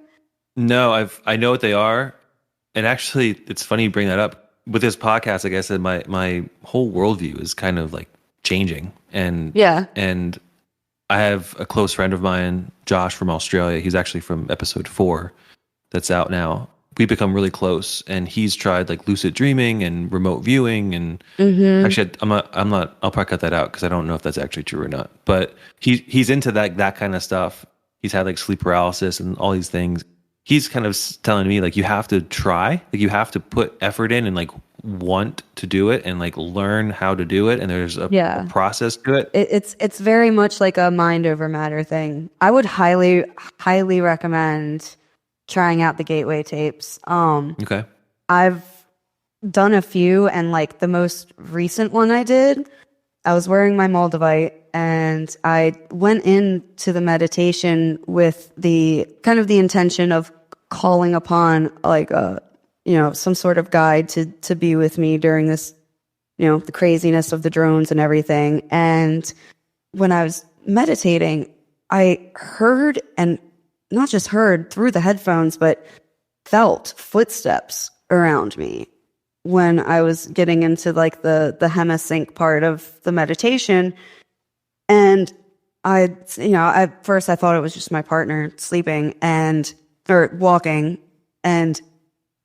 No, I know what they are. And actually, it's funny you bring that up. With this podcast, like I said, my whole worldview is kind of like changing. And yeah. And I have a close friend of mine, Josh from Australia. He's actually from episode 4 that's out now. We become really close, and he's tried like lucid dreaming and remote viewing. And actually, I'm not, I'll probably cut that out because I don't know if that's actually true or not. But he's into that kind of stuff. He's had like sleep paralysis and all these things. He's kind of telling me like, you have to try, like you have to put effort in and like want to do it and like learn how to do it. And there's a process to it. It's very much like a mind over matter thing. I would highly, highly recommend trying out the gateway tapes. Okay. I've done a few, and like the most recent one I did, I was wearing my Moldavite, and I went into the meditation with the kind of the intention of calling upon like some sort of guide to be with me during this, the craziness of the drones and everything. And when I was meditating, I heard, and not just heard through the headphones, but felt footsteps around me when I was getting into like the hemisync part of the meditation. And at first I thought it was just my partner sleeping or walking. And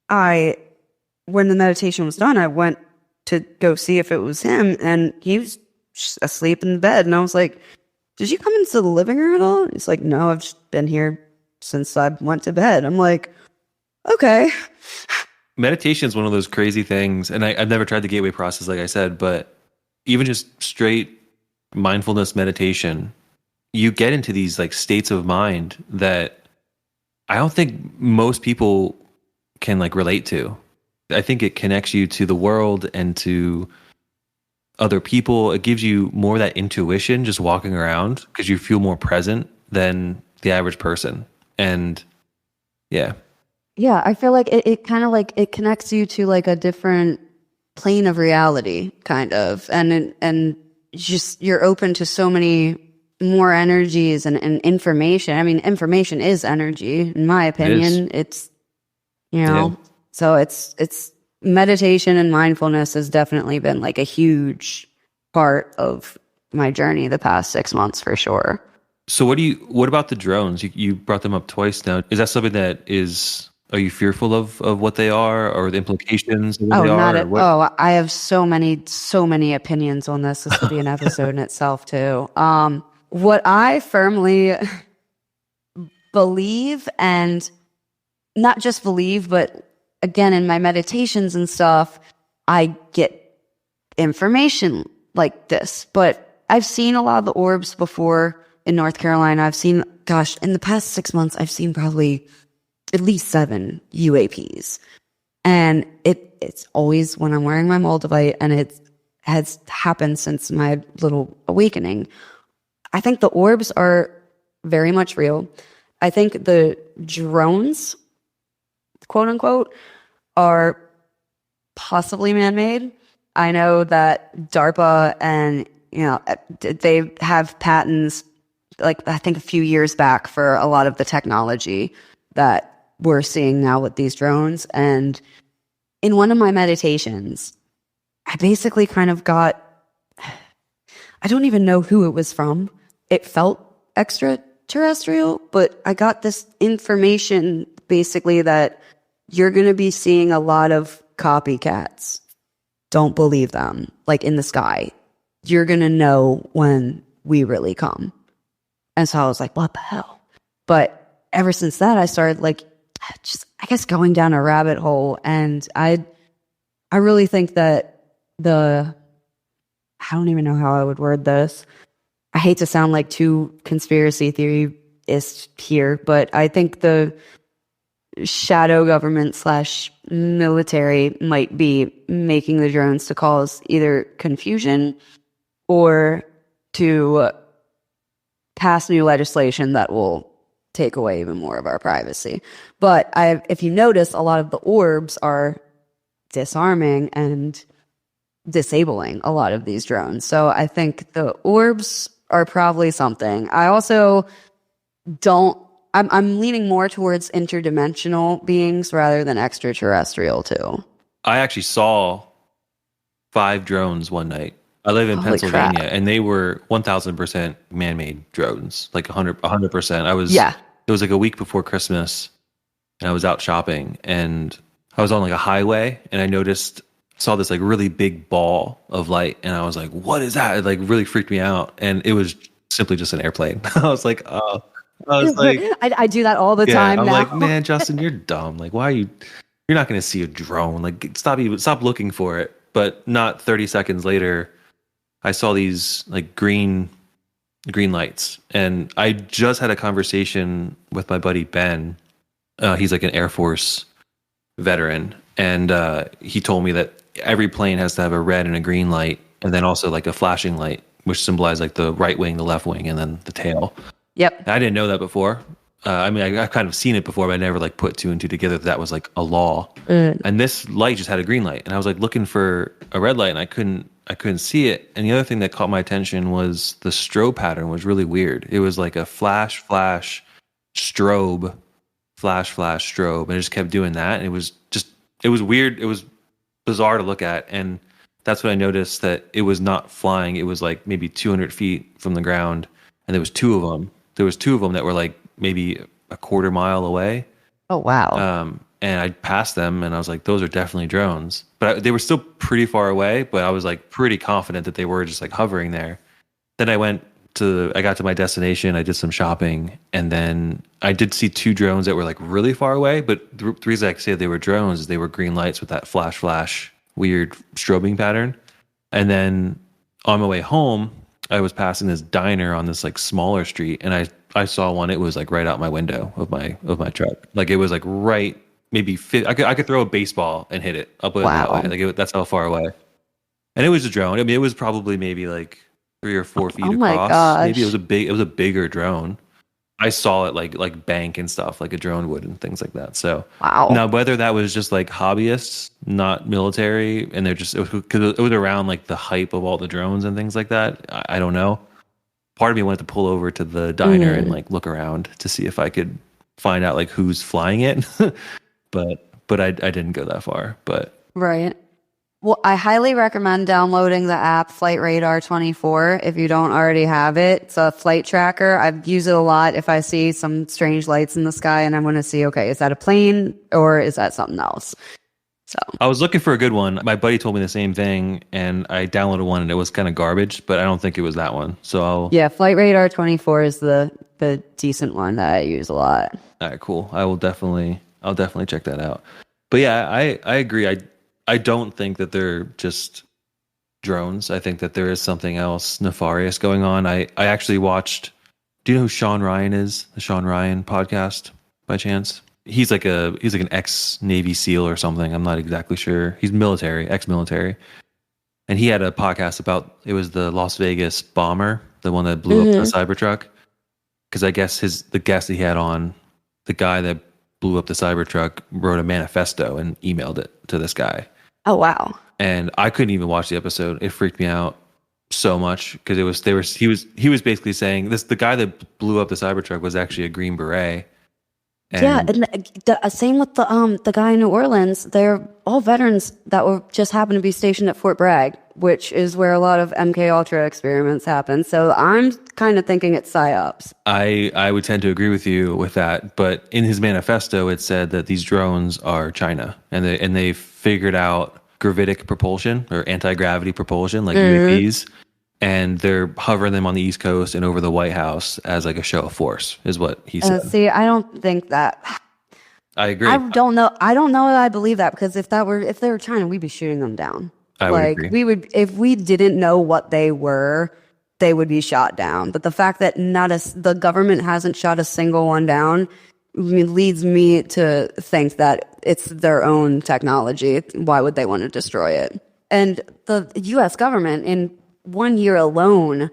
when the meditation was done, I went to go see if it was him, and he was just asleep in the bed. And I was like, did you come into the living room at all? He's like, no, I've just been here since I went to bed. I'm like, okay. Meditation is one of those crazy things. And I've never tried the gateway process, like I said, but even just straight mindfulness meditation, you get into these like states of mind that I don't think most people can like relate to. I think it connects you to the world and to other people. It gives you more of that intuition just walking around because you feel more present than the average person. And yeah. Yeah, I feel like it kind of like it connects you to like a different plane of reality, kind of. And just you're open to so many more energies and information. I mean, information is energy, in my opinion. It's so it's meditation and mindfulness has definitely been like a huge part of my journey the past 6 months for sure. So what about the drones? You brought them up twice now. Is that something are you fearful of what they are or the implications of what they are? I have so many opinions on this. This could be an episode in itself too. What I firmly believe, and not just believe, but again, in my meditations and stuff, I get information like this. But I've seen a lot of the orbs before in North Carolina. I've seen, in the past 6 months, I've seen probably at least 7 UAPs. And it's always when I'm wearing my Moldavite, and it has happened since my little awakening. I think the orbs are very much real. I think the drones, quote unquote, are possibly man-made. I know that DARPA and, they have patents, like I think a few years back, for a lot of the technology that we're seeing now with these drones. And in one of my meditations, I basically kind of got, I don't even know who it was from. It felt extraterrestrial, but I got this information basically that you're going to be seeing a lot of copycats. Don't believe them, like in the sky. You're going to know when we really come. And so I was like, what the hell? But ever since that, I started like, I guess going down a rabbit hole. And I really think that I don't even know how I would word this. I hate to sound like too conspiracy theorist here, but I think the shadow government / military might be making the drones to cause either confusion or to pass new legislation that will take away even more of our privacy. But if you notice, a lot of the orbs are disarming and disabling a lot of these drones. So I think the orbs are probably something. I also I'm leaning more towards interdimensional beings rather than extraterrestrial too. I actually saw 5 drones one night. I live in Pennsylvania, and they were 1,000% man-made drones, like 100%. It was like a week before Christmas, and I was out shopping, and I was on like a highway, and I saw this like really big ball of light, and I was like, what is that? It like really freaked me out, and it was simply just an airplane. I was like, oh. I was like, I do that all the time I'm now. like, man, Justin, you're dumb. Like, why are you're not going to see a drone. Like, stop looking for it. But not 30 seconds later, I saw these like green lights, and I just had a conversation with my buddy Ben. He's like an Air Force veteran, and he told me that every plane has to have a red and a green light, and then also like a flashing light, which symbolize like the right wing, the left wing, and then the tail. Yep. I didn't know that before. I mean, I've kind of seen it before, but I never like put 2 and 2 together that was like a law. And this light just had a green light, and I was like looking for a red light, and I couldn't see it. And the other thing that caught my attention was the strobe pattern was really weird. It was like a flash, strobe, flash, strobe, and it just kept doing that. And it was weird. It was bizarre to look at. And that's when I noticed that it was not flying. It was like maybe 200 feet from the ground, and there was two of them. There was two of them that were like maybe a quarter mile away. Oh, wow. And I passed them, and I was like, those are definitely drones. But they were still pretty far away, but I was like pretty confident that they were just like hovering there. Then I got to my destination, I did some shopping, and then I did see two drones that were like really far away. But the reason I say they were drones is they were green lights with that flash, weird strobing pattern. And then on my way home, I was passing this diner on this like smaller street, and I saw one. It was like right out my window of my truck. Like it was like right, maybe I could throw a baseball and hit it. I'll put it that way. Like that's how far away. And it was a drone. I mean, it was probably maybe like 3 or 4 feet Oh my across. gosh. Maybe it was a bigger drone. I saw it like bank and stuff like a drone would and things like that. So Wow. now whether that was just like hobbyists, not military, and they're just because it was around like the hype of all the drones and things like that. I don't know. Part of me wanted to pull over to the diner and like look around to see if I could find out like who's flying it, but I didn't go that far. But Right. Well, I highly recommend downloading the app Flight Radar 24 if you don't already have it. It's a flight tracker. I use it a lot if I see some strange lights in the sky and I want to see, okay, is that a plane or is that something else? So I was looking for a good one. My buddy told me the same thing, and I downloaded one, and it was kind of garbage. But I don't think it was that one. So yeah, Flight Radar 24 is the decent one that I use a lot. all right, cool. I'll definitely check that out. But yeah, I agree. I don't think that they're just drones. I think that there is something else nefarious going on. I actually watched. Do you know who Sean Ryan is? The Sean Ryan podcast, by chance? He's like an ex-Navy SEAL or something. I'm not exactly sure. He's military, ex-military, and he had a podcast about it was the Las Vegas bomber, the one that blew up the Cybertruck. Because I guess the guest that he had on, the guy that blew up the Cybertruck, wrote a manifesto and emailed it to this guy. Oh, wow. And I couldn't even watch the episode. It freaked me out so much because he was basically saying the guy that blew up the Cybertruck was actually a Green Beret. And Yeah, and same with the guy in New Orleans. They're all veterans that were just happened to be stationed at Fort Bragg, which is where a lot of MK Ultra experiments happen. So I'm kind of thinking it's psyops. I would tend to agree with you with that, but in his manifesto it said that these drones are China, and they figured out gravitic propulsion or anti-gravity propulsion like UAPs, and they're hovering them on the East Coast and over the White House as like a show of force, is what he said. See, I don't think that. I agree. I don't know that I believe that, because if they were China, we'd be shooting them down. I would agree. We would, if we didn't know what they were, they would be shot down. But the fact that the government hasn't shot a single one down leads me to think that it's their own technology. Why would they want to destroy it? And the U.S. government in 1 year alone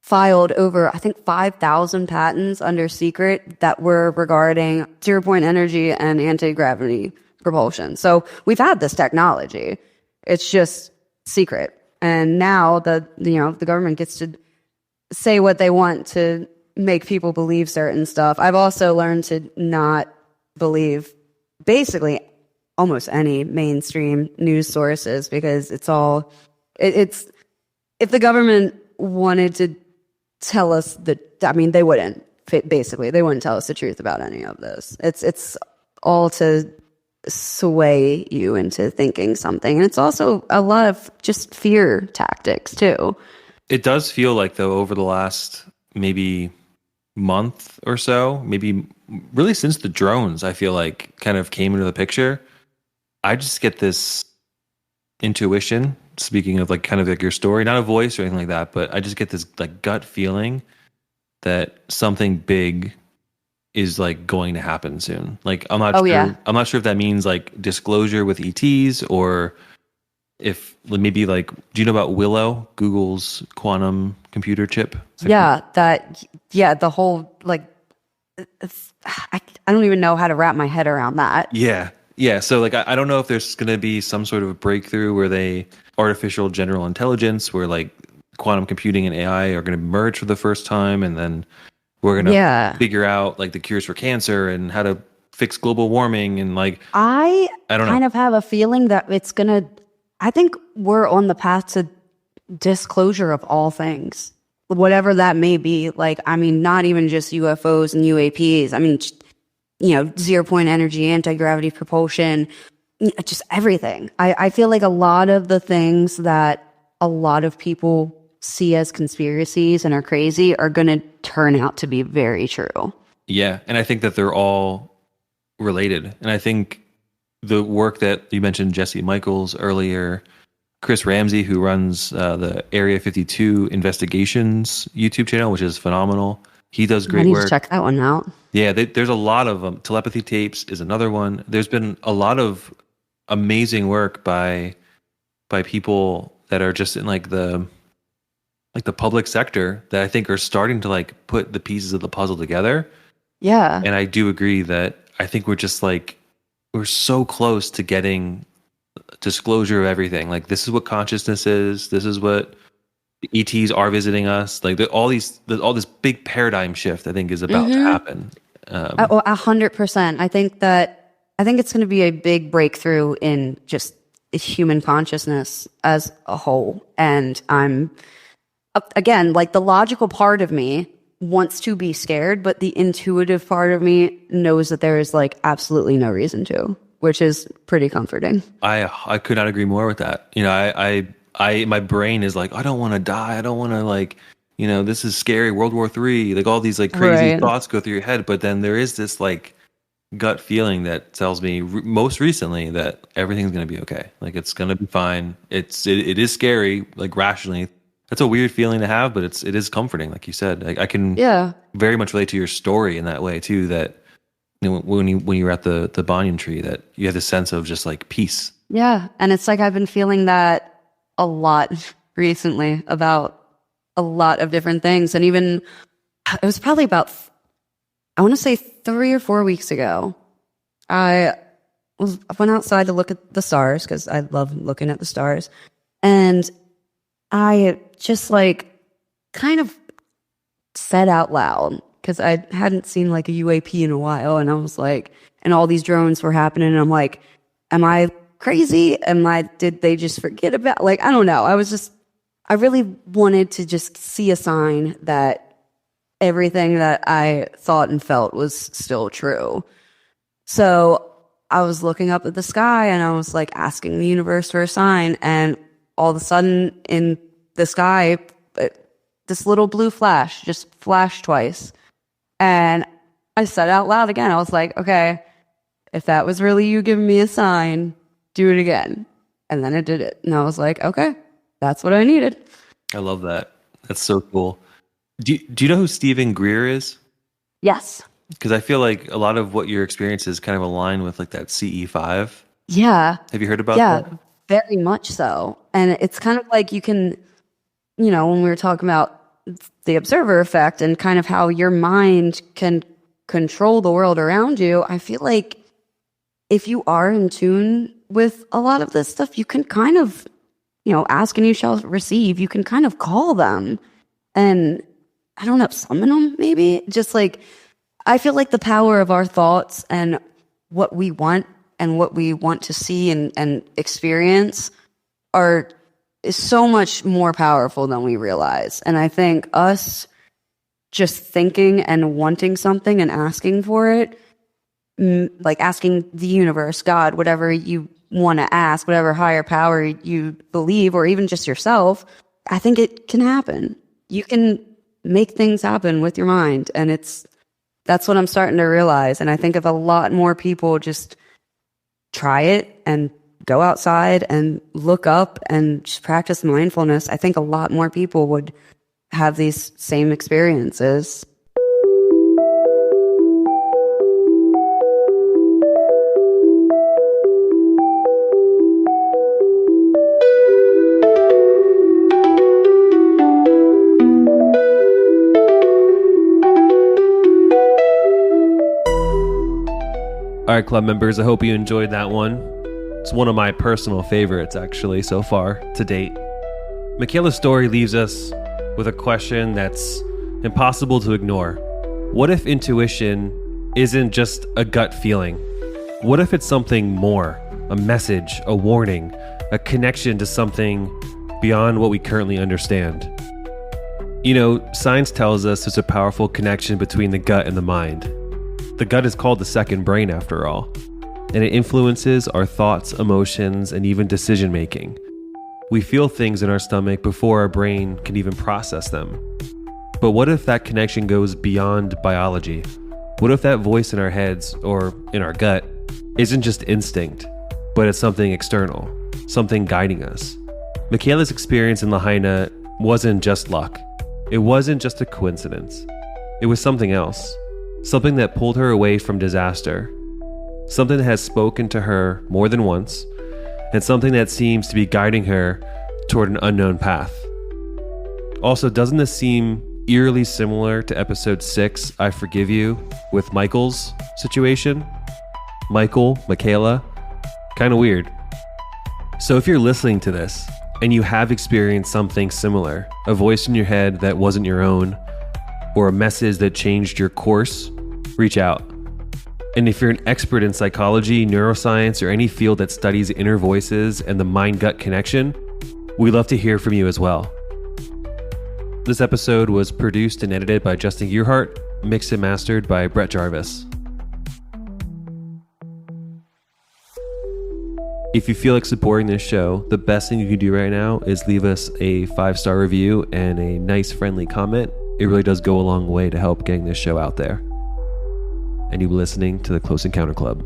filed over, I think, 5,000 patents under secret that were regarding zero-point energy and anti-gravity propulsion. So we've had this technology. It's just secret. And now the government gets to say what they want to make people believe certain stuff. I've also learned to not believe basically almost any mainstream news sources, because it's if the government wanted to tell us they wouldn't tell us the truth about any of this. It's all to sway you into thinking something. And it's also a lot of just fear tactics too. It does feel like, though, over the last maybe month or so, maybe really since the drones, I feel like kind of came into the picture, I just get this intuition, speaking of like kind of like your story, not a voice or anything like that, but I just get this like gut feeling that something big is like going to happen soon. Like I'm not sure. Yeah. I'm not sure if that means like disclosure with ETs, or if maybe like, do you know about Willow, Google's quantum computer chip? The whole like, I don't even know how to wrap my head around that. Yeah. So like, I don't know if there's going to be some sort of breakthrough where artificial general intelligence, where like quantum computing and AI are going to merge for the first time, and then we're going to figure out like the cures for cancer and how to fix global warming, and like I don't know. kind of have a feeling that it's going to I think we're on the path to disclosure of all things, whatever that may be. Like, I mean, not even just UFOs and UAPs. I mean, zero point energy, anti-gravity propulsion, just everything. I feel like a lot of the things that a lot of people see as conspiracies and are crazy are going to turn out to be very true. Yeah. And I think that they're all related. And I think the work that you mentioned, Jesse Michaels earlier, Chris Ramsey, who runs the Area 52 Investigations YouTube channel, which is phenomenal. He does great work. To check that one out. Yeah, there's a lot of them. Telepathy Tapes is another one. There's been a lot of amazing work by people that are just in like the public sector that I think are starting to like put the pieces of the puzzle together. Yeah. And I do agree that I think we're just like, we're so close to getting disclosure of everything. Like, this is what consciousness is. This is what the ETs are visiting us. Like, all this big paradigm shift, I think, is about to happen. 100%. I think it's going to be a big breakthrough in just human consciousness as a whole. And I'm, again, like, the logical part of me wants to be scared, but the intuitive part of me knows that there is like absolutely no reason to, which is pretty comforting. I could not agree more with that. I my brain is like, I don't want to die. I don't want to, like, this is scary. World War III, like all these like crazy thoughts go through your head. But then there is this like gut feeling that tells me most recently that everything's going to be okay. Like, it's going to be fine. It is scary, like rationally. That's a weird feeling to have, but it is comforting, like you said. Like, I can very much relate to your story in that way too. That when you were at the banyan tree, that you had this sense of just like peace. Yeah, and it's like I've been feeling that a lot recently about a lot of different things, and even it was probably about, I want to say 3 or 4 weeks ago. I went outside to look at the stars because I love looking at the stars, and I just like kind of said out loud, because I hadn't seen like a UAP in a while, and I was like, and all these drones were happening, and I'm like, am I crazy? Did they just forget about, like, I don't know. I really wanted to just see a sign that everything that I thought and felt was still true. So I was looking up at the sky, and I was like asking the universe for a sign, and all of a sudden in the sky, this little blue flash just flashed twice. And I said out loud again, I was like, okay, if that was really you giving me a sign, do it again. And then it did it. And I was like, okay, that's what I needed. I love that. That's so cool. Do you know who Stephen Greer is? Yes. Because I feel like a lot of what your experiences kind of align with like that CE5. Yeah. Have you heard about that? Yeah, very much so. And it's kind of like you can, when we were talking about the observer effect and kind of how your mind can control the world around you, I feel like if you are in tune with a lot of this stuff, you can kind of, ask and you shall receive. You can kind of call them and, I don't know, summon them maybe. Just like, I feel like the power of our thoughts and what we want and what we want to see and experience is so much more powerful than we realize. And I think us just thinking and wanting something and asking for it, like asking the universe, God, whatever you want to ask, whatever higher power you believe, or even just yourself, I think it can happen. You can make things happen with your mind. And that's what I'm starting to realize. And I think if a lot more people just try it and go outside and look up and just practice mindfulness, I think a lot more people would have these same experiences. All right, club members, I hope you enjoyed that one. It's one of my personal favorites, actually, so far to date. Michaela's story leaves us with a question that's impossible to ignore. What if intuition isn't just a gut feeling? What if it's something more? a message, a warning, a connection to something beyond what we currently understand. You know, science tells us there's a powerful connection between the gut and the mind. The gut is called the second brain after all, and it influences our thoughts, emotions, and even decision making. We feel things in our stomach before our brain can even process them. But what if that connection goes beyond biology? What if that voice in our heads, or in our gut, isn't just instinct, but it's something external, something guiding us? Michaela's experience in Lahaina wasn't just luck. It wasn't just a coincidence. It was something else. Something that pulled her away from disaster. Something that has spoken to her more than once, and something that seems to be guiding her toward an unknown path. Also, doesn't this seem eerily similar to episode 6, I Forgive You, with Michael's situation? Michaela, kind of weird. So if you're listening to this, and you have experienced something similar, a voice in your head that wasn't your own, or a message that changed your course, reach out. And if you're an expert in psychology, neuroscience, or any field that studies inner voices and the mind-gut connection, we'd love to hear from you as well. This episode was produced and edited by Justin Gearhart, mixed and mastered by Brett Jarvis. If you feel like supporting this show, the best thing you can do right now is leave us a 5-star review and a nice friendly comment. It really does go a long way to help getting this show out there. And you've been listening to the Close Encounter Club.